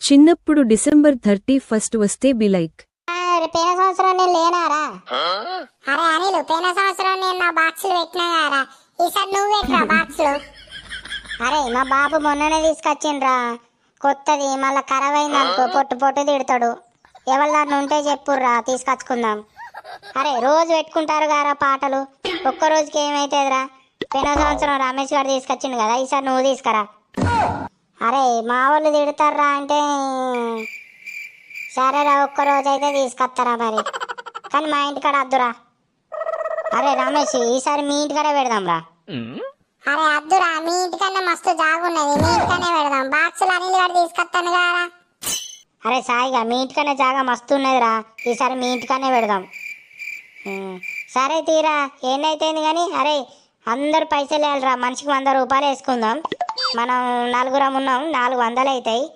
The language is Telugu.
చిన్నప్పుడు డిసెంబర్ 31 వస్తే బి లైక్ పోయిన సంవత్సరం నేను లేనారా? అరే అనిల్, పోయిన సంవత్సరం నేను నా బాక్సులు పెట్టినా కదా, ఈసారి నువ్వు పెట్టరా బాక్సులు? అరే మా బాబు మొన్ననే తీసుకొచ్చిండ్రా కొత్తది, మళ్ళా ఖరాబ్ అయింది అనుకో పొట్టు పొట్టు తిడతాడు. ఎవరిదాన్ని ఉంటే చెప్పుర్రా తీసుకొచ్చుకుందాం. అరే రోజు పెట్టుకుంటారు గారా పాటలు, ఒక్క రోజుకి ఏమైతుందిరా? పోయిన సంవత్సరం రమేష్ గారు తీసుకొచ్చిండు కదా, ఈసారి నువ్వు తీసుకురా. అరే మా వాళ్ళు తిడతారా అంటే సరేరా, ఒక్క రోజు అయితే తీసుకొస్తారా మరి, కానీ మా ఇంటికాడ వద్దురా. అరే రమేష్, ఈసారి మీ ఇంటికాడే పెడదాం రా. అరే వద్దురా, మీ ఇంటికన్నా మస్తు జాగున్నది, మీ ఇంటికనే పెడదాం. బాక్సులు అనిల్ గారు తీసుకొస్తాను కదా. అరే సాయిగా, మీ ఇంటికనే జాగా మస్తు ఉన్నదిరా, ఈసారి మీ ఇంటికనే పెడదాం. సరే తీరా, ఏనైతేంది కానీ. అరే అందరు పైసలు వేయాలిరా, మనిషికి 100 రూపాయలు వేసుకుందాం. మనం 4 ఉన్నాం, 400 అవుతాయి.